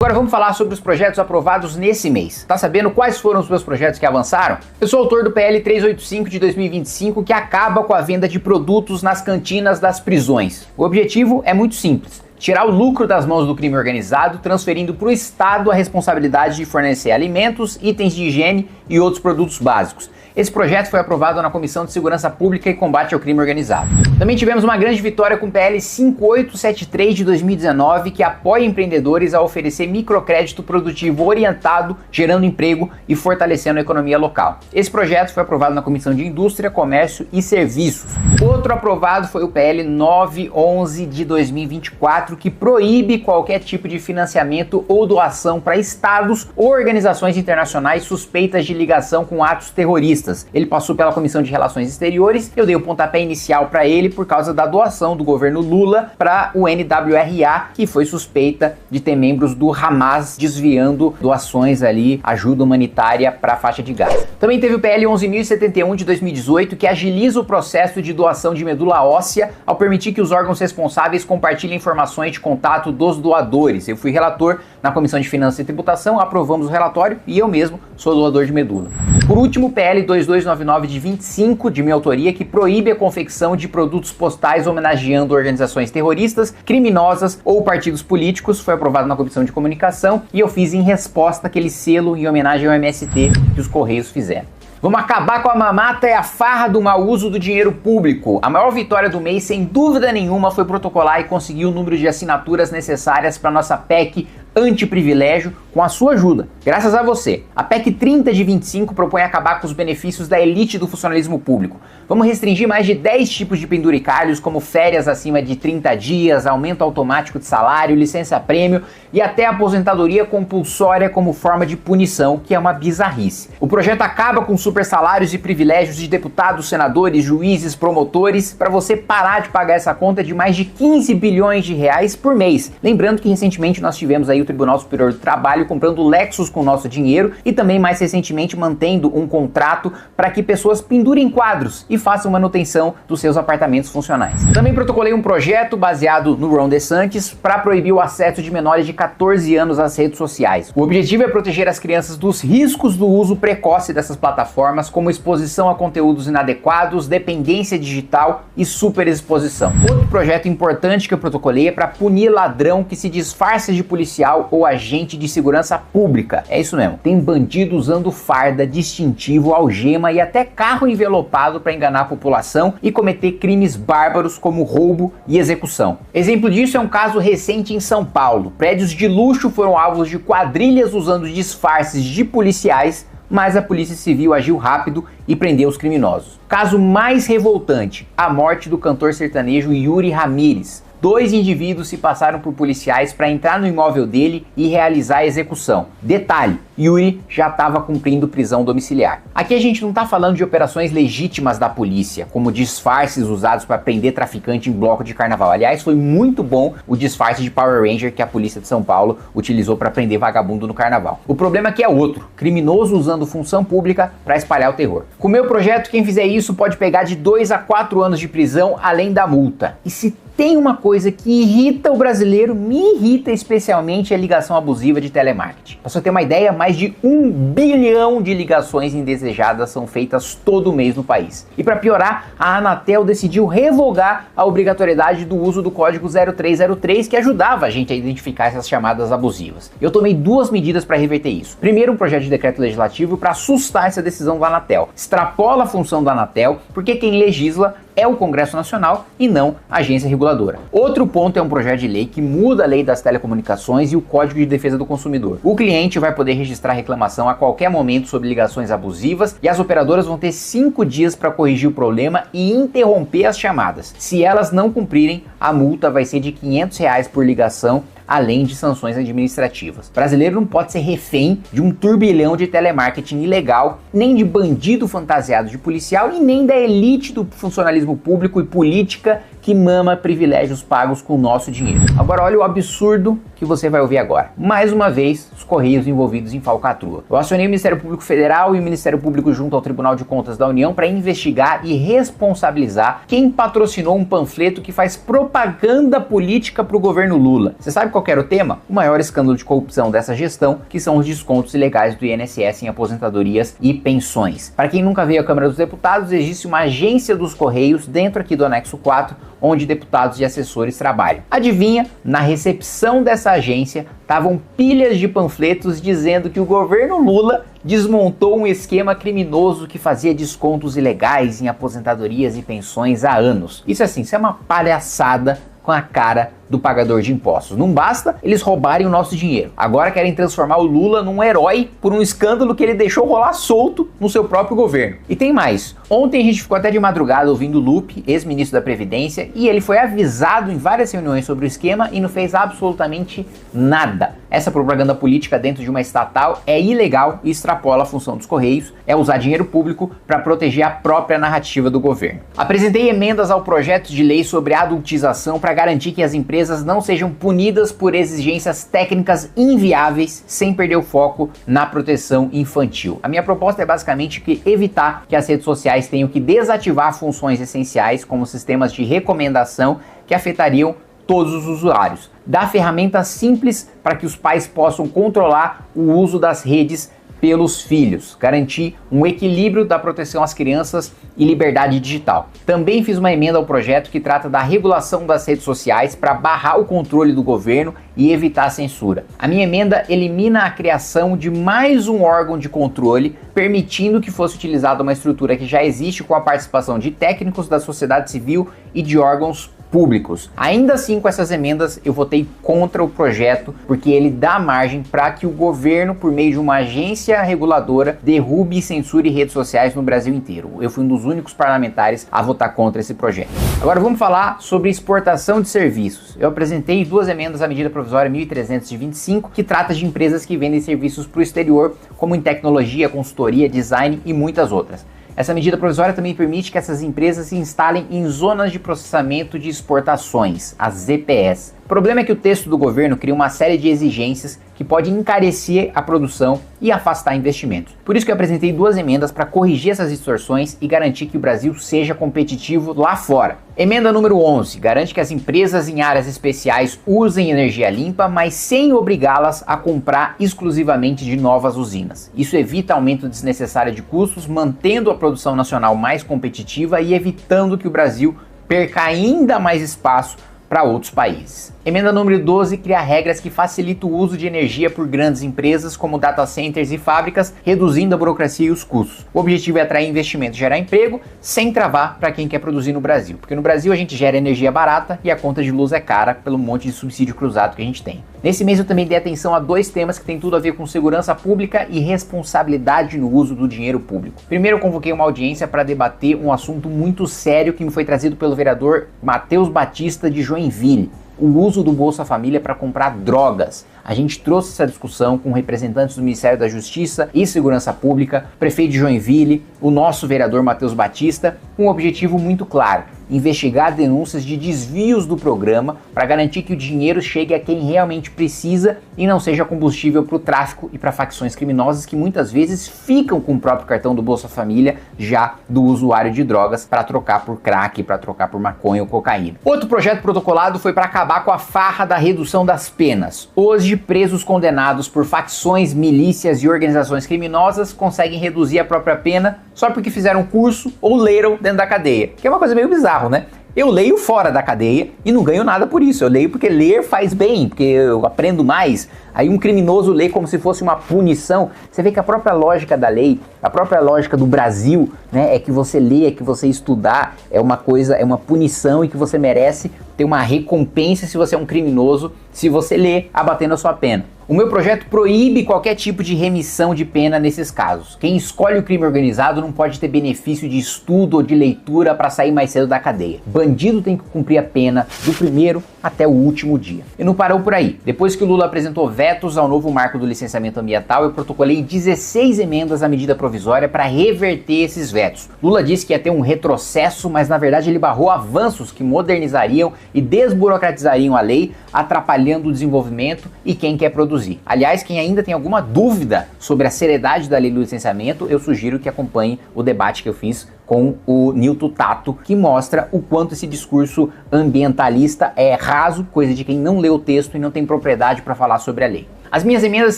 Agora vamos falar sobre os projetos aprovados nesse mês. Tá sabendo quais foram os meus projetos que avançaram? Eu sou autor do PL 385 de 2025, que acaba com a venda de produtos nas cantinas das prisões. O objetivo é muito simples: tirar o lucro das mãos do crime organizado, transferindo para o Estado a responsabilidade de fornecer alimentos, itens de higiene e outros produtos básicos. Esse projeto foi aprovado na Comissão de Segurança Pública e Combate ao Crime Organizado. Também tivemos uma grande vitória com o PL 5873 de 2019, que apoia empreendedores a oferecer microcrédito produtivo orientado, gerando emprego e fortalecendo a economia local. Esse projeto foi aprovado na Comissão de Indústria, Comércio e Serviços. Outro aprovado foi o PL 911 de 2024, que proíbe qualquer tipo de financiamento ou doação para estados ou organizações internacionais suspeitas de ligação com atos terroristas. Ele passou pela Comissão de Relações Exteriores, eu dei o pontapé inicial para ele por causa da doação do governo Lula para o NWRA, que foi suspeita de ter membros do Hamas desviando doações ali, ajuda humanitária para a faixa de Gaza. Também teve o PL 11.071 de 2018, que agiliza o processo de doação de medula óssea ao permitir que os órgãos responsáveis compartilhem informações de contato dos doadores. Eu fui relator na Comissão de Finanças e Tributação, aprovamos o relatório e eu mesmo sou doador de medula. Por último, o PL 2299 de 25, de minha autoria, que proíbe a confecção de produtos postais homenageando organizações terroristas, criminosas ou partidos políticos, foi aprovado na Comissão de Comunicação e eu fiz em resposta aquele selo em homenagem ao MST que os Correios fizeram. Vamos acabar com a mamata e a farra do mau uso do dinheiro público. A maior vitória do mês, sem dúvida nenhuma, foi protocolar e conseguir o número de assinaturas necessárias para nossa PEC antiprivilégio com a sua ajuda, graças a você. A PEC 30 de 25 propõe acabar com os benefícios da elite do funcionalismo público. Vamos restringir mais de 10 tipos de penduricalhos, como férias acima de 30 dias, aumento automático de salário, licença-prêmio e até aposentadoria compulsória como forma de punição, que é uma bizarrice. O projeto acaba com super salários e privilégios de deputados, senadores, juízes, promotores, para você parar de pagar essa conta de mais de 15 bilhões de reais por mês. Lembrando que recentemente nós tivemos aí o Tribunal Superior do Trabalho comprando Lexus com nosso dinheiro e também mais recentemente mantendo um contrato para que pessoas pendurem quadros e façam manutenção dos seus apartamentos funcionais. Também protocolei um projeto baseado no Ron DeSantis para proibir o acesso de menores de 14 anos às redes sociais. O objetivo é proteger as crianças dos riscos do uso precoce dessas plataformas, como exposição a conteúdos inadequados, dependência digital e superexposição. Outro projeto importante que eu protocolei é para punir ladrão que se disfarça de policial ou agente de segurança pública. É isso mesmo, tem bandido usando farda, distintivo, algema e até carro envelopado para enganar a população e cometer crimes bárbaros como roubo e execução. Exemplo disso é um caso recente em São Paulo. Prédios de luxo foram alvos de quadrilhas usando disfarces de policiais, mas a Polícia Civil agiu rápido e prendeu os criminosos. Caso mais revoltante, a morte do cantor sertanejo Yuri Ramírez. 2 indivíduos se passaram por policiais para entrar no imóvel dele e realizar a execução. Detalhe, Yuri já estava cumprindo prisão domiciliar. Aqui a gente não está falando de operações legítimas da polícia, como disfarces usados para prender traficante em bloco de carnaval. Aliás, foi muito bom o disfarce de Power Ranger que a polícia de São Paulo utilizou para prender vagabundo no carnaval. O problema aqui é outro, criminoso usando função pública para espalhar o terror. Com o meu projeto, quem fizer isso pode pegar de 2 a 4 anos de prisão, além da multa. E se tem uma coisa que irrita o brasileiro, me irrita especialmente, a ligação abusiva de telemarketing. Pra você ter uma ideia, mais de 1 bilhão de ligações indesejadas são feitas todo mês no país. E para piorar, a Anatel decidiu revogar a obrigatoriedade do uso do código 0303, que ajudava a gente a identificar essas chamadas abusivas. Eu tomei 2 medidas para reverter isso. Primeiro, um projeto de decreto legislativo para assustar essa decisão da Anatel. Extrapola a função da Anatel, porque quem legisla é o Congresso Nacional e não a agência reguladora. Outro ponto é um projeto de lei que muda a lei das telecomunicações e o Código de Defesa do Consumidor. O cliente vai poder registrar reclamação a qualquer momento sobre ligações abusivas e as operadoras vão ter 5 dias para corrigir o problema e interromper as chamadas. Se elas não cumprirem, a multa vai ser de R$ 500 por ligação, além de sanções administrativas. O brasileiro não pode ser refém de um turbilhão de telemarketing ilegal, nem de bandido fantasiado de policial e nem da elite do funcionalismo público e política que mama privilégios pagos com o nosso dinheiro. Agora olha o absurdo que você vai ouvir agora. Mais uma vez, os Correios envolvidos em falcatrua. Eu acionei o Ministério Público Federal e o Ministério Público junto ao Tribunal de Contas da União para investigar e responsabilizar quem patrocinou um panfleto que faz propaganda política para o governo Lula. Você sabe qual era o tema? O maior escândalo de corrupção dessa gestão, que são os descontos ilegais do INSS em aposentadorias e pensões. Para quem nunca veio à Câmara dos Deputados, existe uma agência dos Correios dentro aqui do anexo 4, onde deputados e assessores trabalham. Adivinha? Na recepção dessa agência estavam pilhas de panfletos dizendo que o governo Lula desmontou um esquema criminoso que fazia descontos ilegais em aposentadorias e pensões há anos. Isso é uma palhaçada com a cara do pagador de impostos. Não basta eles roubarem o nosso dinheiro. Agora querem transformar o Lula num herói por um escândalo que ele deixou rolar solto no seu próprio governo. E tem mais. Ontem a gente ficou até de madrugada ouvindo o Lupe, ex-ministro da Previdência, e ele foi avisado em várias reuniões sobre o esquema e não fez absolutamente nada. Essa propaganda política dentro de uma estatal é ilegal e extrapola a função dos Correios, é usar dinheiro público para proteger a própria narrativa do governo. Apresentei emendas ao projeto de lei sobre adultização para garantir que as empresas não sejam punidas por exigências técnicas inviáveis sem perder o foco na proteção infantil. A minha proposta é basicamente evitar que as redes sociais tenham que desativar funções essenciais como sistemas de recomendação que afetariam todos os usuários. Dar ferramentas simples para que os pais possam controlar o uso das redes pelos filhos, garantir um equilíbrio da proteção às crianças e liberdade digital. Também fiz uma emenda ao projeto que trata da regulação das redes sociais para barrar o controle do governo e evitar a censura. A minha emenda elimina a criação de mais um órgão de controle, permitindo que fosse utilizada uma estrutura que já existe com a participação de técnicos da sociedade civil e de órgãos públicos. Ainda assim, com essas emendas, eu votei contra o projeto, porque ele dá margem para que o governo, por meio de uma agência reguladora, derrube e censure redes sociais no Brasil inteiro. Eu fui um dos únicos parlamentares a votar contra esse projeto. Agora vamos falar sobre exportação de serviços. Eu apresentei 2 emendas à medida provisória 1325, que trata de empresas que vendem serviços para o exterior, como em tecnologia, consultoria, design e muitas outras. Essa medida provisória também permite que essas empresas se instalem em zonas de processamento de exportações, as ZPS. O problema é que o texto do governo cria uma série de exigências que pode encarecer a produção e afastar investimentos. Por isso que eu apresentei 2 emendas para corrigir essas distorções e garantir que o Brasil seja competitivo lá fora. Emenda número 11, garante que as empresas em áreas especiais usem energia limpa, mas sem obrigá-las a comprar exclusivamente de novas usinas. Isso evita aumento desnecessário de custos, mantendo a produção nacional mais competitiva e evitando que o Brasil perca ainda mais espaço para outros países. Emenda número 12 cria regras que facilitam o uso de energia por grandes empresas como data centers e fábricas, reduzindo a burocracia e os custos. O objetivo é atrair investimento e gerar emprego sem travar para quem quer produzir no Brasil, porque no Brasil a gente gera energia barata e a conta de luz é cara pelo monte de subsídio cruzado que a gente tem. Nesse mês eu também dei atenção a 2 temas que têm tudo a ver com segurança pública e responsabilidade no uso do dinheiro público. Primeiro eu convoquei uma audiência para debater um assunto muito sério que me foi trazido pelo vereador Matheus Batista de Joinville: o uso do Bolsa Família para comprar drogas. A gente trouxe essa discussão com representantes do Ministério da Justiça e Segurança Pública, prefeito de Joinville, o nosso vereador Matheus Batista, com um objetivo muito claro: investigar denúncias de desvios do programa para garantir que o dinheiro chegue a quem realmente precisa e não seja combustível para o tráfico e para facções criminosas que muitas vezes ficam com o próprio cartão do Bolsa Família já do usuário de drogas para trocar por crack, para trocar por maconha ou cocaína. Outro projeto protocolado foi para acabar com a farra da redução das penas. Hoje, presos condenados por facções, milícias e organizações criminosas conseguem reduzir a própria pena só porque fizeram curso ou leram dentro da cadeia, que é uma coisa meio bizarra, né? Eu leio fora da cadeia e não ganho nada por isso. Eu leio porque ler faz bem, porque eu aprendo mais. Aí um criminoso lê como se fosse uma punição. Você vê que a própria lógica da lei, a própria lógica do Brasil, né, é que você lê, é que você estudar é uma coisa, é uma punição e que você merece ter uma recompensa se você é um criminoso, se você lê abatendo a sua pena. O meu projeto proíbe qualquer tipo de remissão de pena nesses casos. Quem escolhe o crime organizado não pode ter benefício de estudo ou de leitura para sair mais cedo da cadeia. Bandido tem que cumprir a pena do primeiro até o último dia. E não parou por aí. Depois que o Lula apresentou vetos ao novo marco do licenciamento ambiental, eu protocolei 16 emendas à medida provisória para reverter esses vetos. Lula disse que ia ter um retrocesso, mas na verdade ele barrou avanços que modernizariam e desburocratizariam a lei, atrapalhando o desenvolvimento e quem quer produzir. Aliás, quem ainda tem alguma dúvida sobre a seriedade da lei do licenciamento, eu sugiro que acompanhe o debate que eu fiz com o Nilton Tato, que mostra o quanto esse discurso ambientalista é raso, coisa de quem não lê o texto e não tem propriedade para falar sobre a lei. As minhas emendas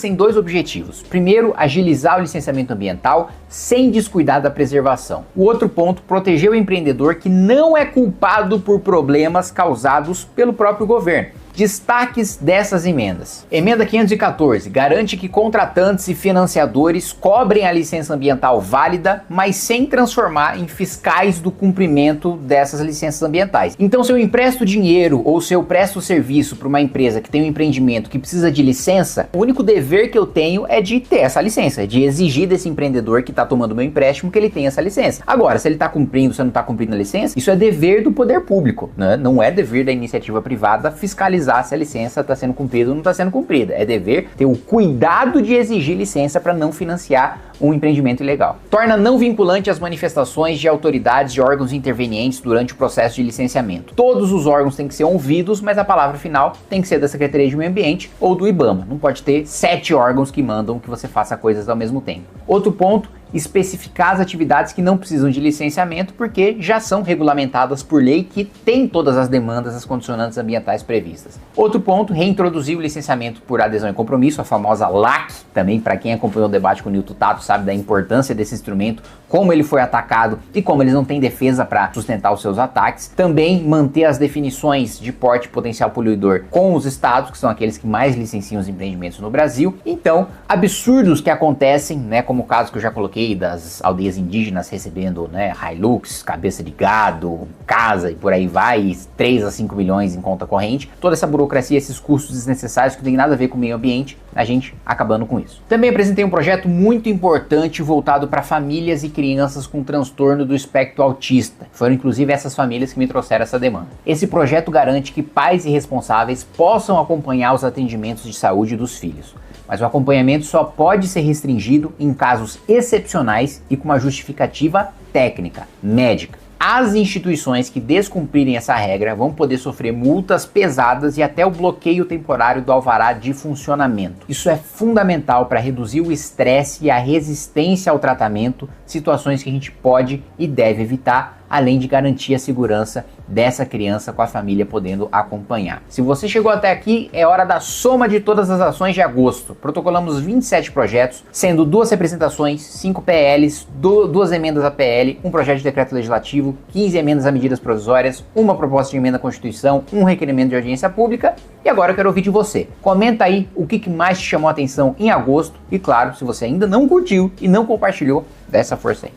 têm dois objetivos. Primeiro, agilizar o licenciamento ambiental sem descuidar da preservação. O outro ponto, proteger o empreendedor que não é culpado por problemas causados pelo próprio governo. Destaques dessas emendas. Emenda 514 garante que contratantes e financiadores cobrem a licença ambiental válida, mas sem transformar em fiscais do cumprimento dessas licenças ambientais. Então, se eu empresto dinheiro ou se eu presto serviço para uma empresa que tem um empreendimento que precisa de licença, o único dever que eu tenho é de ter essa licença, de exigir desse empreendedor que está tomando meu empréstimo que ele tenha essa licença. Agora, se ele está cumprindo, se não está cumprindo a licença, isso é dever do poder público, né? Não é dever da iniciativa privada fiscalizar se a licença está sendo cumprida ou não está sendo cumprida. É dever ter o cuidado de exigir licença para não financiar um empreendimento ilegal. Torna não vinculante as manifestações de autoridades e órgãos intervenientes durante o processo de licenciamento. Todos os órgãos têm que ser ouvidos, mas a palavra final tem que ser da Secretaria de Meio Ambiente ou do IBAMA. Não pode ter 7 órgãos que mandam que você faça coisas ao mesmo tempo. Outro ponto, especificar as atividades que não precisam de licenciamento porque já são regulamentadas por lei que tem todas as demandas, as condicionantes ambientais previstas. Outro ponto, reintroduzir o licenciamento por adesão e compromisso, a famosa LAC, também para quem acompanhou o debate com o Nilton Tato sabe da importância desse instrumento, como ele foi atacado e como eles não têm defesa para sustentar os seus ataques. Também manter as definições de porte potencial poluidor com os estados, que são aqueles que mais licenciam os empreendimentos no Brasil. Então, absurdos que acontecem, né, como o caso que eu já coloquei das aldeias indígenas recebendo, né, Hilux, cabeça de gado, casa e por aí vai, 3 a 5 milhões em conta corrente. Toda essa burocracia, esses custos desnecessários que não tem nada a ver com o meio ambiente, a gente acabando com isso. Também apresentei um projeto muito importante voltado para famílias e crianças com transtorno do espectro autista. Foram inclusive essas famílias que me trouxeram essa demanda. Esse projeto garante que pais e responsáveis possam acompanhar os atendimentos de saúde dos filhos. Mas o acompanhamento só pode ser restringido em casos excepcionais e com uma justificativa técnica, médica. As instituições que descumprirem essa regra vão poder sofrer multas pesadas e até o bloqueio temporário do alvará de funcionamento. Isso é fundamental para reduzir o estresse e a resistência ao tratamento, situações que a gente pode e deve evitar, além de garantir a segurança dessa criança com a família podendo acompanhar. Se você chegou até aqui, é hora da soma de todas as ações de agosto. Protocolamos 27 projetos, sendo 2 representações, 5 PLs, 2 emendas a PL, um projeto de decreto legislativo, 15 emendas a medidas provisórias, uma proposta de emenda à Constituição, um requerimento de audiência pública. E agora eu quero ouvir de você. Comenta aí o que mais te chamou a atenção em agosto e, claro, se você ainda não curtiu e não compartilhou, dá essa força aí.